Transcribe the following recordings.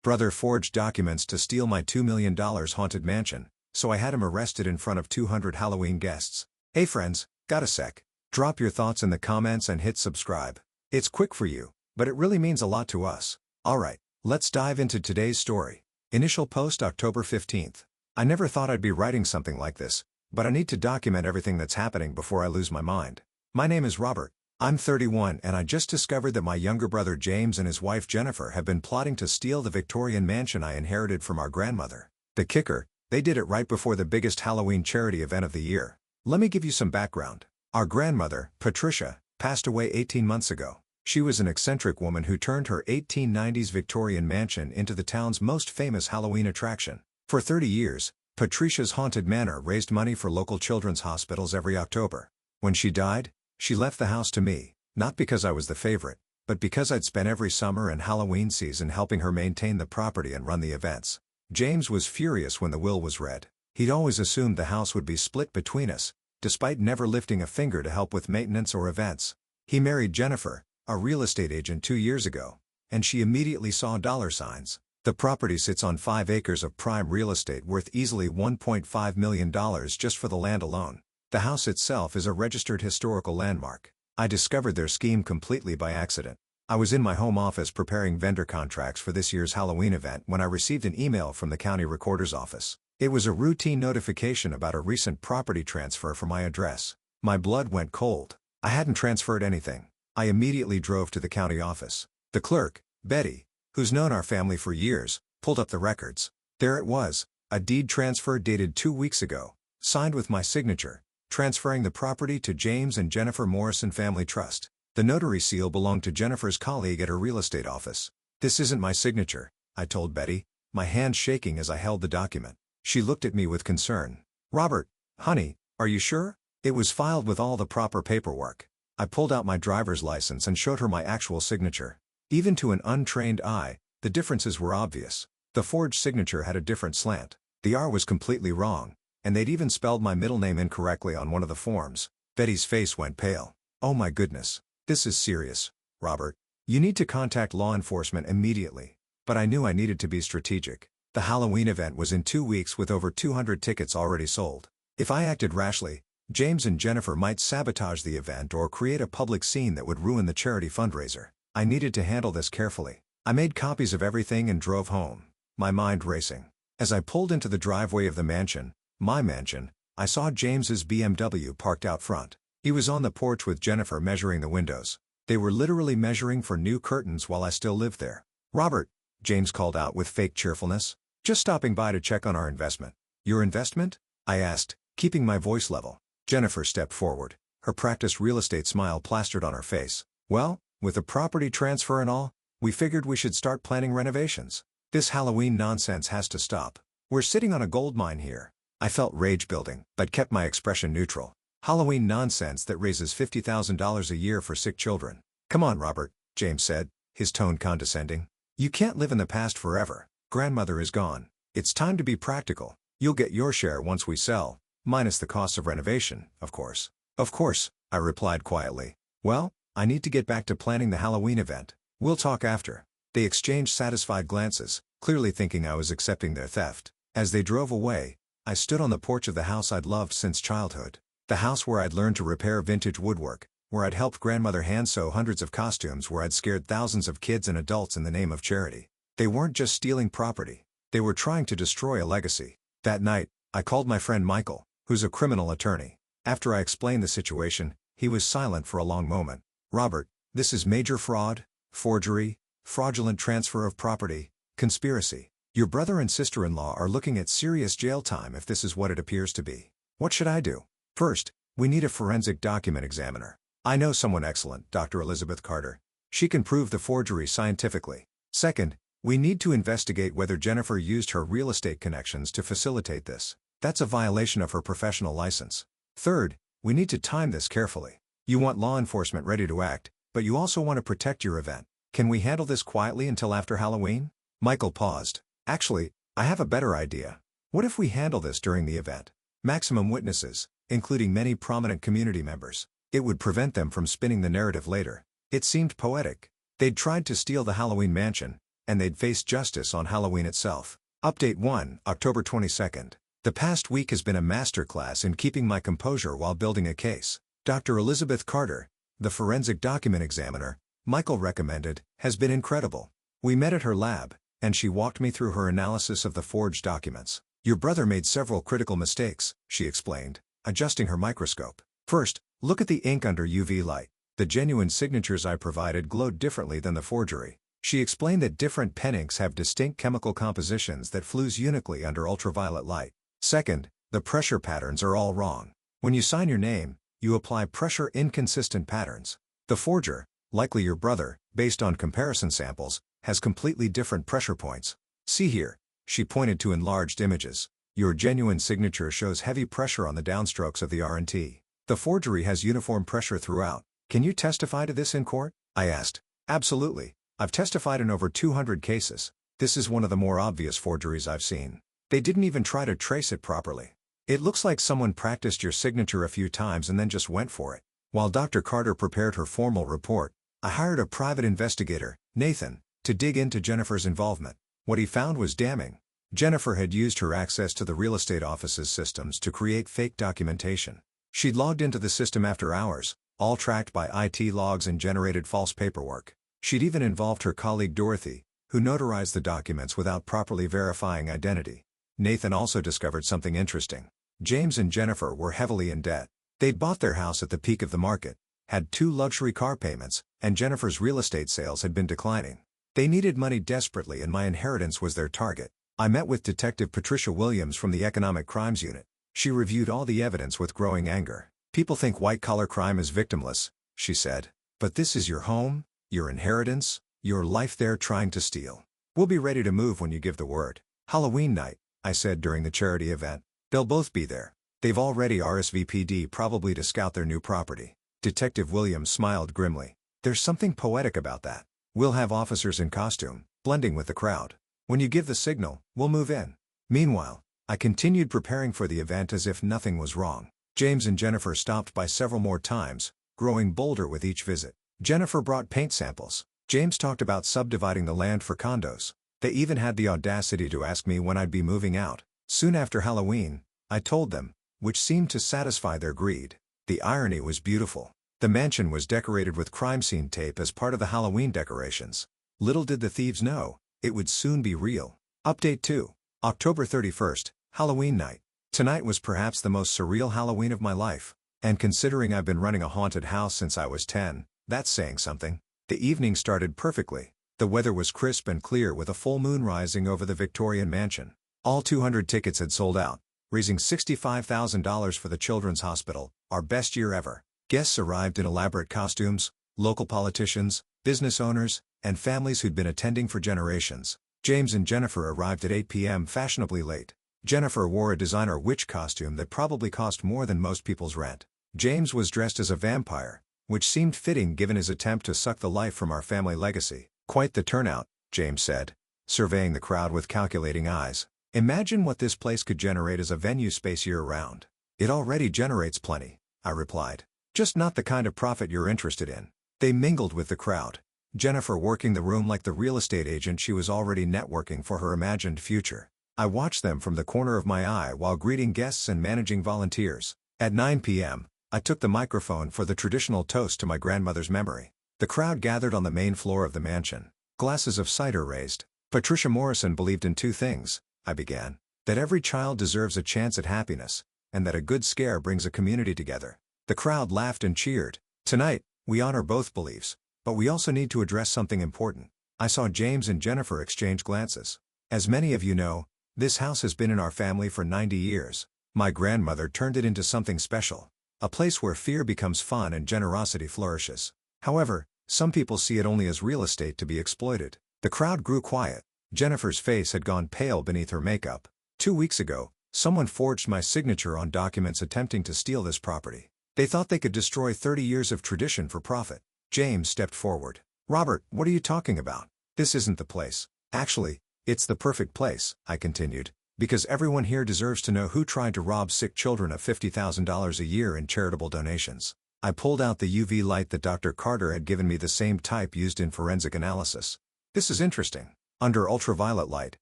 Brother forged documents to steal my $2 million haunted mansion, so I had him arrested in front of 200 Halloween guests. Hey friends, got a sec? Drop your thoughts in the comments and hit subscribe. It's quick for you, but it really means a lot to us. Alright, let's dive into today's story. Initial post October 15th. I never thought I'd be writing something like this, but I need to document everything that's happening before I lose my mind. My name is Robert. I'm 31 and I just discovered that my younger brother James and his wife Jennifer have been plotting to steal the Victorian mansion I inherited from our grandmother. The kicker, they did it right before the biggest Halloween charity event of the year. Let me give you some background. Our grandmother, Patricia, passed away 18 months ago. She was an eccentric woman who turned her 1890s Victorian mansion into the town's most famous Halloween attraction. For 30 years, Patricia's haunted manor raised money for local children's hospitals every October. When she died, she left the house to me, not because I was the favorite, but because I'd spent every summer and Halloween season helping her maintain the property and run the events. James was furious when the will was read. He'd always assumed the house would be split between us, despite never lifting a finger to help with maintenance or events. He married Jennifer, a real estate agent 2 years ago, and she immediately saw dollar signs. The property sits on 5 acres of prime real estate worth easily $1.5 million just for the land alone. The house itself is a registered historical landmark. I discovered their scheme completely by accident. I was in my home office preparing vendor contracts for this year's Halloween event when I received an email from the county recorder's office. It was a routine notification about a recent property transfer for my address. My blood went cold. I hadn't transferred anything. I immediately drove to the county office. The clerk, Betty, who's known our family for years, pulled up the records. There it was, a deed transfer dated 2 weeks ago, signed with my signature, transferring the property to James and Jennifer Morrison Family Trust. The notary seal belonged to Jennifer's colleague at her real estate office. This isn't my signature, I told Betty, my hand shaking as I held the document. She looked at me with concern. Robert, honey, are you sure? It was filed with all the proper paperwork. I pulled out my driver's license and showed her my actual signature. Even to an untrained eye, the differences were obvious. The forged signature had a different slant. The R was completely wrong, and they'd even spelled my middle name incorrectly on one of the forms. Betty's face went pale. Oh my goodness, this is serious, Robert. You need to contact law enforcement immediately. But I knew I needed to be strategic. The Halloween event was in 2 weeks with over 200 tickets already sold. If I acted rashly, James and Jennifer might sabotage the event or create a public scene that would ruin the charity fundraiser. I needed to handle this carefully. I made copies of everything and drove home, my mind racing. As I pulled into the driveway of the mansion, my mansion, I saw James's BMW parked out front. He was on the porch with Jennifer measuring the windows. They were literally measuring for new curtains while I still lived there. Robert, James called out with fake cheerfulness. Just stopping by to check on our investment. Your investment? I asked, keeping my voice level. Jennifer stepped forward, her practiced real estate smile plastered on her face. Well, with the property transfer and all, we figured we should start planning renovations. This Halloween nonsense has to stop. We're sitting on a gold mine here. I felt rage building, but kept my expression neutral. Halloween nonsense that raises $50,000 a year for sick children. Come on, Robert, James said, his tone condescending. You can't live in the past forever. Grandmother is gone. It's time to be practical. You'll get your share once we sell, minus the costs of renovation, of course. Of course, I replied quietly. Well, I need to get back to planning the Halloween event. We'll talk after. They exchanged satisfied glances, clearly thinking I was accepting their theft. As they drove away, I stood on the porch of the house I'd loved since childhood. The house where I'd learned to repair vintage woodwork, where I'd helped grandmother hand sew hundreds of costumes, where I'd scared thousands of kids and adults in the name of charity. They weren't just stealing property. They were trying to destroy a legacy. That night, I called my friend Michael, who's a criminal attorney. After I explained the situation, he was silent for a long moment. Robert, this is major fraud, forgery, fraudulent transfer of property, conspiracy. Your brother and sister-in-law are looking at serious jail time if this is what it appears to be. What should I do? First, we need a forensic document examiner. I know someone excellent, Dr. Elizabeth Carter. She can prove the forgery scientifically. Second, we need to investigate whether Jennifer used her real estate connections to facilitate this. That's a violation of her professional license. Third, we need to time this carefully. You want law enforcement ready to act, but you also want to protect your event. Can we handle this quietly until after Halloween? Michael paused. Actually, I have a better idea. What if we handle this during the event? Maximum witnesses, including many prominent community members. It would prevent them from spinning the narrative later. It seemed poetic. They'd tried to steal the Halloween mansion, and they'd face justice on Halloween itself. Update 1, October 22nd. The past week has been a masterclass in keeping my composure while building a case. Dr. Elizabeth Carter, the forensic document examiner Michael recommended, has been incredible. We met at her lab, and she walked me through her analysis of the forged documents. Your brother made several critical mistakes, she explained, adjusting her microscope. First, look at the ink under UV light. The genuine signatures I provided glowed differently than the forgery. She explained that different pen inks have distinct chemical compositions that fuse uniquely under ultraviolet light. Second, the pressure patterns are all wrong. When you sign your name, you apply pressure-inconsistent patterns. The forger, likely your brother, based on comparison samples, has completely different pressure points. See here, she pointed to enlarged images. Your genuine signature shows heavy pressure on the downstrokes of the R&T. The forgery has uniform pressure throughout. Can you testify to this in court? I asked. Absolutely. I've testified in over 200 cases. This is one of the more obvious forgeries I've seen. They didn't even try to trace it properly. It looks like someone practiced your signature a few times and then just went for it. While Dr. Carter prepared her formal report, I hired a private investigator, Nathan, to dig into Jennifer's involvement. What he found was damning. Jennifer had used her access to the real estate office's systems to create fake documentation. She'd logged into the system after hours, all tracked by IT logs, and generated false paperwork. She'd even involved her colleague Dorothy, who notarized the documents without properly verifying identity. Nathan also discovered something interesting. James and Jennifer were heavily in debt. They'd bought their house at the peak of the market, had 2 luxury car payments, and Jennifer's real estate sales had been declining. They needed money desperately, and my inheritance was their target. I met with Detective Patricia Williams from the Economic Crimes Unit. She reviewed all the evidence with growing anger. People think white-collar crime is victimless, she said. But this is your home, your inheritance, your life they're trying to steal. We'll be ready to move when you give the word. Halloween night, I said during the charity event. They'll both be there. They've already RSVP'd, probably to scout their new property. Detective Williams smiled grimly. There's something poetic about that. We'll have officers in costume, blending with the crowd. When you give the signal, we'll move in. Meanwhile, I continued preparing for the event as if nothing was wrong. James and Jennifer stopped by several more times, growing bolder with each visit. Jennifer brought paint samples. James talked about subdividing the land for condos. They even had the audacity to ask me when I'd be moving out. Soon after Halloween, I told them, which seemed to satisfy their greed. The irony was beautiful. The mansion was decorated with crime scene tape as part of the Halloween decorations. Little did the thieves know, it would soon be real. Update 2, October 31st, Halloween night. Tonight was perhaps the most surreal Halloween of my life. And considering I've been running a haunted house since I was 10, that's saying something. The evening started perfectly. The weather was crisp and clear with a full moon rising over the Victorian mansion. All 200 tickets had sold out, raising $65,000 for the Children's Hospital, our best year ever. Guests arrived in elaborate costumes, local politicians, business owners, and families who'd been attending for generations. James and Jennifer arrived at 8 p.m. fashionably late. Jennifer wore a designer witch costume that probably cost more than most people's rent. James was dressed as a vampire, which seemed fitting given his attempt to suck the life from our family legacy. Quite the turnout, James said, surveying the crowd with calculating eyes. Imagine what this place could generate as a venue space year-round. It already generates plenty, I replied. Just not the kind of profit you're interested in. They mingled with the crowd. Jennifer working the room like the real estate agent she was already networking for her imagined future. I watched them from the corner of my eye while greeting guests and managing volunteers. At 9 p.m., I took the microphone for the traditional toast to my grandmother's memory. The crowd gathered on the main floor of the mansion. Glasses of cider raised. Patricia Morrison believed in 2 things, I began. That every child deserves a chance at happiness, and that a good scare brings a community together. The crowd laughed and cheered. Tonight, we honor both beliefs, but we also need to address something important. I saw James and Jennifer exchange glances. As many of you know, this house has been in our family for 90 years. My grandmother turned it into something special. A place where fear becomes fun and generosity flourishes. However, some people see it only as real estate to be exploited. The crowd grew quiet. Jennifer's face had gone pale beneath her makeup. 2 weeks ago, someone forged my signature on documents attempting to steal this property. They thought they could destroy 30 years of tradition for profit. James stepped forward. Robert, what are you talking about? This isn't the place. Actually, it's the perfect place, I continued, because everyone here deserves to know who tried to rob sick children of $50,000 a year in charitable donations. I pulled out the UV light that Dr. Carter had given me, the same type used in forensic analysis. This is interesting. Under ultraviolet light,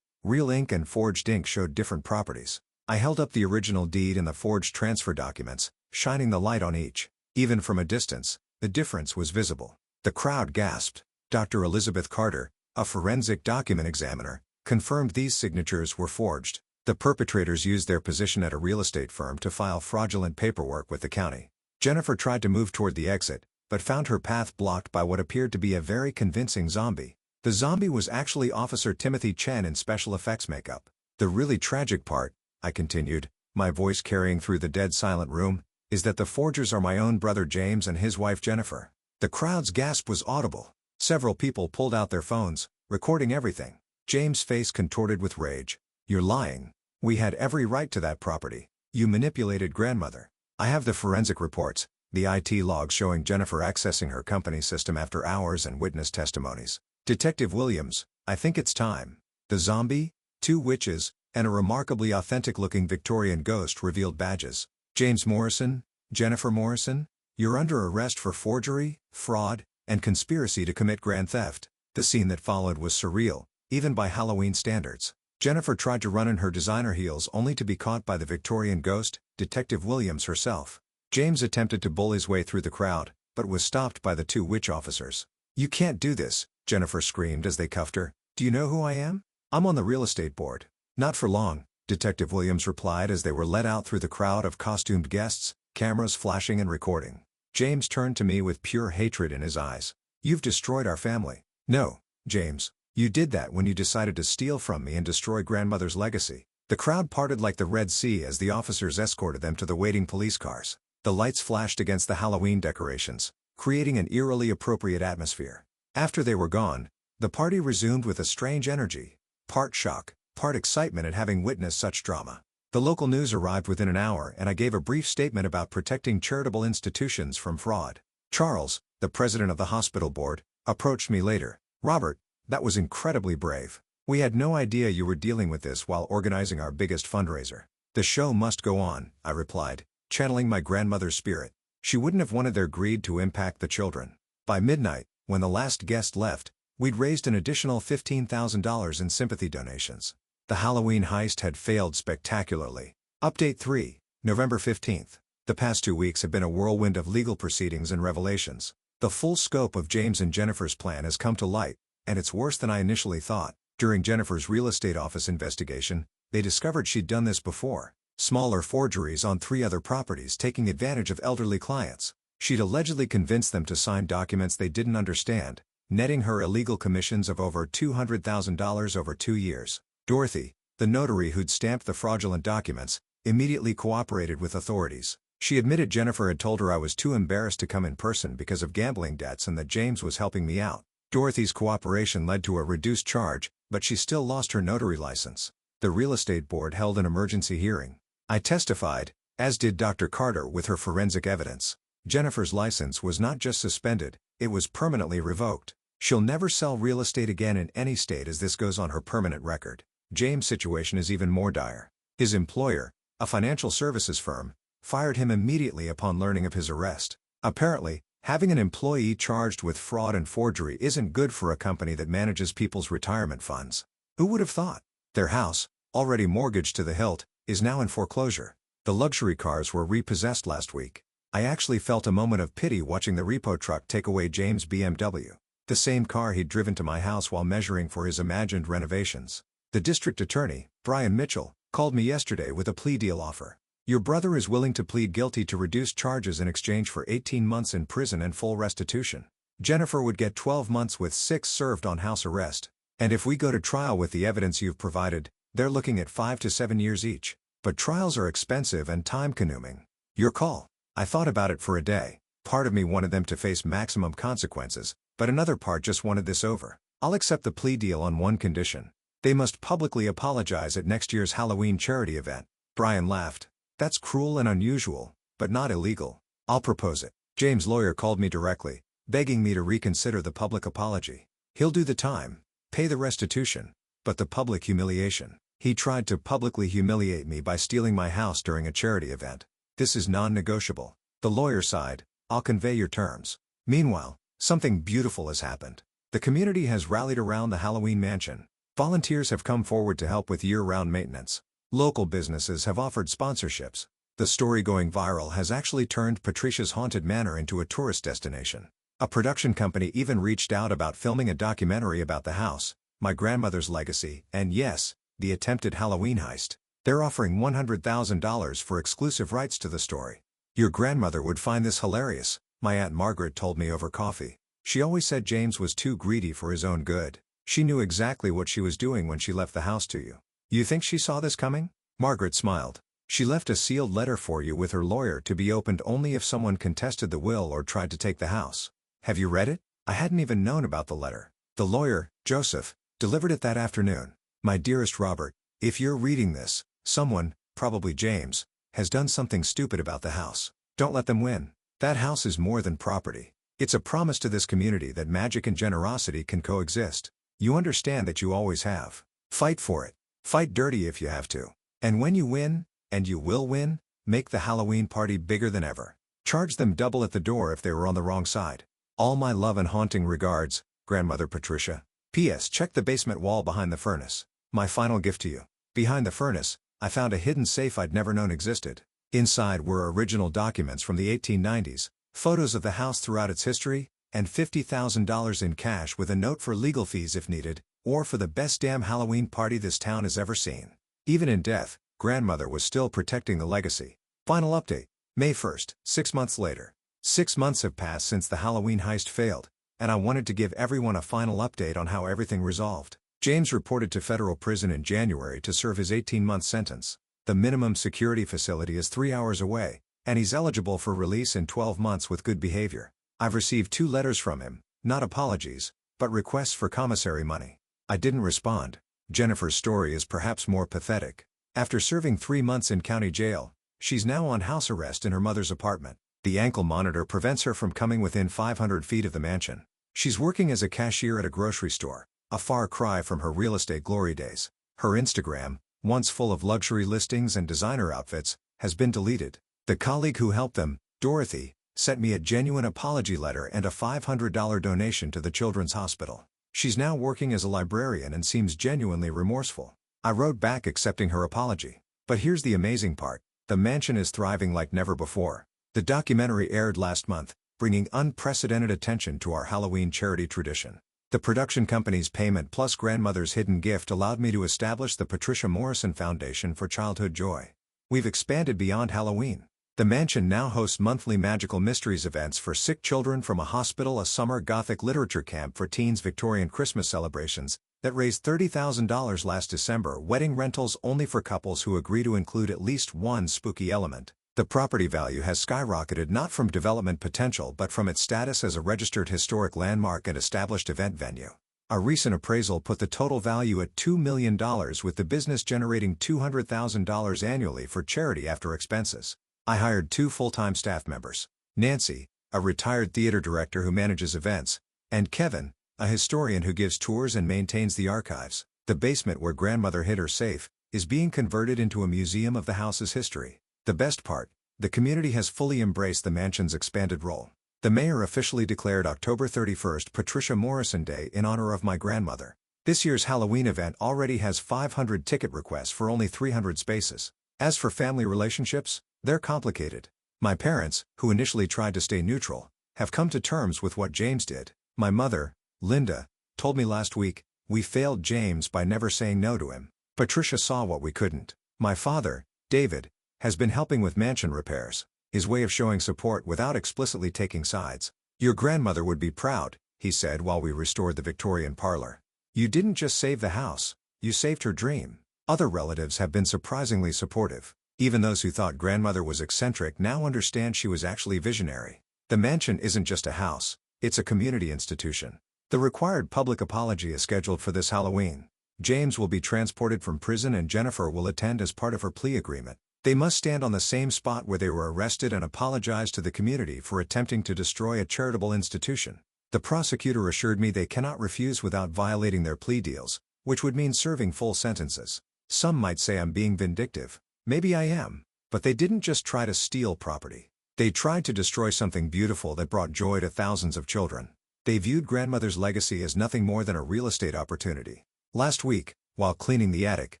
real ink and forged ink showed different properties. I held up the original deed and the forged transfer documents, shining the light on each. Even from a distance, the difference was visible. The crowd gasped. Dr. Elizabeth Carter, a forensic document examiner, confirmed these signatures were forged. The perpetrators used their position at a real estate firm to file fraudulent paperwork with the county. Jennifer tried to move toward the exit, but found her path blocked by what appeared to be a very convincing zombie. The zombie was actually Officer Timothy Chen in special effects makeup. The really tragic part, I continued, my voice carrying through the dead silent room, is that the forgers are my own brother James and his wife Jennifer. The crowd's gasp was audible. Several people pulled out their phones, recording everything. James' face contorted with rage. You're lying. We had every right to that property. You manipulated grandmother. I have the forensic reports, the IT logs showing Jennifer accessing her company system after hours and witness testimonies. Detective Williams, I think it's time. The zombie, 2 witches, and a remarkably authentic-looking Victorian ghost revealed badges. James Morrison, Jennifer Morrison, you're under arrest for forgery, fraud, and conspiracy to commit grand theft. The scene that followed was surreal, even by Halloween standards. Jennifer tried to run in her designer heels only to be caught by the Victorian ghost, Detective Williams herself. James attempted to bull his way through the crowd, but was stopped by the 2 witch officers. You can't do this, Jennifer screamed as they cuffed her. Do you know who I am? I'm on the real estate board. Not for long, Detective Williams replied as they were led out through the crowd of costumed guests, cameras flashing and recording. James turned to me with pure hatred in his eyes. You've destroyed our family. No, James. You did that when you decided to steal from me and destroy grandmother's legacy. The crowd parted like the Red Sea as the officers escorted them to the waiting police cars. The lights flashed against the Halloween decorations, creating an eerily appropriate atmosphere. After they were gone, the party resumed with a strange energy, part shock, part excitement at having witnessed such drama. The local news arrived within an hour and I gave a brief statement about protecting charitable institutions from fraud. Charles, the president of the hospital board, approached me later. Robert, that was incredibly brave. We had no idea you were dealing with this while organizing our biggest fundraiser. The show must go on, I replied, channeling my grandmother's spirit. She wouldn't have wanted their greed to impact the children. By midnight, when the last guest left, we'd raised an additional $15,000 in sympathy donations. The Halloween heist had failed spectacularly. Update 3, November 15th. The past 2 weeks have been a whirlwind of legal proceedings and revelations. The full scope of James and Jennifer's plan has come to light, and it's worse than I initially thought. During Jennifer's real estate office investigation, they discovered she'd done this before. Smaller forgeries on 3 other properties taking advantage of elderly clients. She'd allegedly convinced them to sign documents they didn't understand, netting her illegal commissions of over $200,000 over 2 years. Dorothy, the notary who'd stamped the fraudulent documents, immediately cooperated with authorities. She admitted Jennifer had told her I was too embarrassed to come in person because of gambling debts and that James was helping me out. Dorothy's cooperation led to a reduced charge, but she still lost her notary license. The real estate board held an emergency hearing. I testified, as did Dr. Carter with her forensic evidence. Jennifer's license was not just suspended, it was permanently revoked. She'll never sell real estate again in any state as this goes on her permanent record. James' situation is even more dire. His employer, a financial services firm, fired him immediately upon learning of his arrest. Apparently, having an employee charged with fraud and forgery isn't good for a company that manages people's retirement funds. Who would have thought? Their house, already mortgaged to the hilt, is now in foreclosure. The luxury cars were repossessed last week. I actually felt a moment of pity watching the repo truck take away James' BMW, the same car he'd driven to my house while measuring for his imagined renovations. The district attorney, Brian Mitchell, called me yesterday with a plea deal offer. Your brother is willing to plead guilty to reduced charges in exchange for 18 months in prison and full restitution. Jennifer would get 12 months with 6 served on house arrest. And if we go to trial with the evidence you've provided, they're looking at 5 to 7 years each. But trials are expensive and time-consuming. Your call. I thought about it for a day. Part of me wanted them to face maximum consequences, but another part just wanted this over. I'll accept the plea deal on one condition. They must publicly apologize at next year's Halloween charity event. Brian laughed. That's cruel and unusual, but not illegal. I'll propose it. James' lawyer called me directly, begging me to reconsider the public apology. He'll do the time, pay the restitution, but the public humiliation. He tried to publicly humiliate me by stealing my house during a charity event. This is non-negotiable. The lawyer sighed. I'll convey your terms. Meanwhile, something beautiful has happened. The community has rallied around the Halloween mansion. Volunteers have come forward to help with year-round maintenance. Local businesses have offered sponsorships. The story going viral has actually turned Patricia's haunted manor into a tourist destination. A production company even reached out about filming a documentary about the house, my grandmother's legacy, and yes, the attempted Halloween heist. They're offering $100,000 for exclusive rights to the story. Your grandmother would find this hilarious, my Aunt Margaret told me over coffee. She always said James was too greedy for his own good. She knew exactly what she was doing when she left the house to you. You think she saw this coming? Margaret smiled. She left a sealed letter for you with her lawyer to be opened only if someone contested the will or tried to take the house. Have you read it? I hadn't even known about the letter. The lawyer, Joseph, delivered it that afternoon. My dearest Robert, if you're reading this, someone, probably James, has done something stupid about the house. Don't let them win. That house is more than property. It's a promise to this community that magic and generosity can coexist. You understand that you always have. Fight for it. Fight dirty if you have to. And when you win, and you will win, make the Halloween party bigger than ever. Charge them double at the door if they were on the wrong side. All my love and haunting regards, Grandmother Patricia. P.S. Check the basement wall behind the furnace. My final gift to you. Behind the furnace, I found a hidden safe I'd never known existed. Inside were original documents from the 1890s, photos of the house throughout its history, and $50,000 in cash with a note for legal fees if needed, or for the best damn Halloween party this town has ever seen. Even in death, Grandmother was still protecting the legacy. Final update. May 1st, 6 months later. 6 months have passed since the Halloween heist failed, and I wanted to give everyone a final update on how everything resolved. James reported to federal prison in January to serve his 18-month sentence. The minimum security facility is 3 hours away, and he's eligible for release in 12 months with good behavior. I've received 2 letters from him, not apologies, but requests for commissary money. I didn't respond. Jennifer's story is perhaps more pathetic. After serving 3 months in county jail, she's now on house arrest in her mother's apartment. The ankle monitor prevents her from coming within 500 feet of the mansion. She's working as a cashier at a grocery store, a far cry from her real estate glory days. Her Instagram, once full of luxury listings and designer outfits, has been deleted. The colleague who helped them, Dorothy, sent me a genuine apology letter and a $500 donation to the Children's Hospital. She's now working as a librarian and seems genuinely remorseful. I wrote back accepting her apology. But here's the amazing part. The mansion is thriving like never before. The documentary aired last month, bringing unprecedented attention to our Halloween charity tradition. The production company's payment plus grandmother's hidden gift allowed me to establish the Patricia Morrison Foundation for Childhood Joy. We've expanded beyond Halloween. The mansion now hosts monthly Magical Mysteries events for sick children from a hospital, a summer Gothic literature camp for teens, Victorian Christmas celebrations that raised $30,000 last December, wedding rentals only for couples who agree to include at least one spooky element. The property value has skyrocketed not from development potential but from its status as a registered historic landmark and established event venue. A recent appraisal put the total value at $2 million, with the business generating $200,000 annually for charity after expenses. I hired 2 full-time staff members, Nancy, a retired theater director who manages events, and Kevin, a historian who gives tours and maintains the archives. The basement where grandmother hid her safe is being converted into a museum of the house's history. The best part, the community has fully embraced the mansion's expanded role. The mayor officially declared October 31st Patricia Morrison Day in honor of my grandmother. This year's Halloween event already has 500 ticket requests for only 300 spaces. As for family relationships, they're complicated. My parents, who initially tried to stay neutral, have come to terms with what James did. My mother, Linda, told me last week, we failed James by never saying no to him. Patricia saw what we couldn't. My father, David, has been helping with mansion repairs, his way of showing support without explicitly taking sides. Your grandmother would be proud, he said while we restored the Victorian parlor. You didn't just save the house, you saved her dream. Other relatives have been surprisingly supportive. Even those who thought grandmother was eccentric now understand she was actually visionary. The mansion isn't just a house, it's a community institution. The required public apology is scheduled for this Halloween. James will be transported from prison and Jennifer will attend as part of her plea agreement. They must stand on the same spot where they were arrested and apologize to the community for attempting to destroy a charitable institution. The prosecutor assured me they cannot refuse without violating their plea deals, which would mean serving full sentences. Some might say I'm being vindictive. Maybe I am, but they didn't just try to steal property. They tried to destroy something beautiful that brought joy to thousands of children. They viewed grandmother's legacy as nothing more than a real estate opportunity. Last week, while cleaning the attic,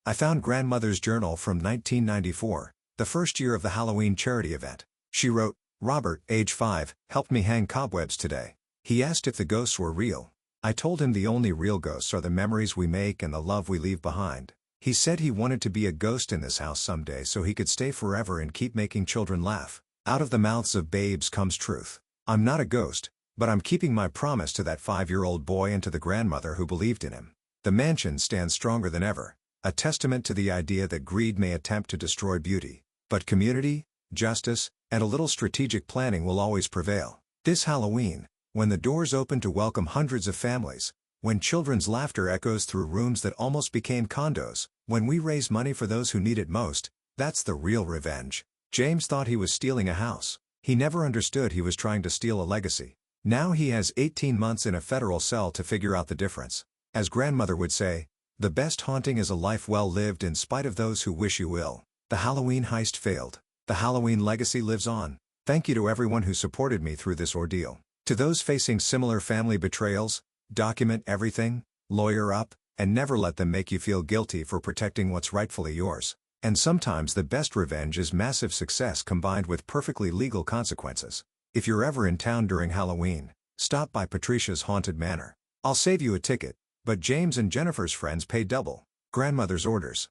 I found grandmother's journal from 1994, the first year of the Halloween charity event. She wrote, "Robert, age 5, helped me hang cobwebs today. He asked if the ghosts were real. I told him the only real ghosts are the memories we make and the love we leave behind. He said he wanted to be a ghost in this house someday so he could stay forever and keep making children laugh. Out of the mouths of babes comes truth. I'm not a ghost, but I'm keeping my promise to that 5-year-old boy and to the grandmother who believed in him." The mansion stands stronger than ever, a testament to the idea that greed may attempt to destroy beauty, but community, justice, and a little strategic planning will always prevail. This Halloween, when the doors open to welcome hundreds of families, when children's laughter echoes through rooms that almost became condos, when we raise money for those who need it most, that's the real revenge. James thought he was stealing a house. He never understood he was trying to steal a legacy. Now he has 18 months in a federal cell to figure out the difference. As grandmother would say, the best haunting is a life well lived in spite of those who wish you ill. The Halloween heist failed. The Halloween legacy lives on. Thank you to everyone who supported me through this ordeal. To those facing similar family betrayals, document everything, lawyer up, and never let them make you feel guilty for protecting what's rightfully yours. And sometimes the best revenge is massive success combined with perfectly legal consequences. If you're ever in town during Halloween, stop by Patricia's Haunted Manor. I'll save you a ticket, but James and Jennifer's friends pay double. Grandmother's orders.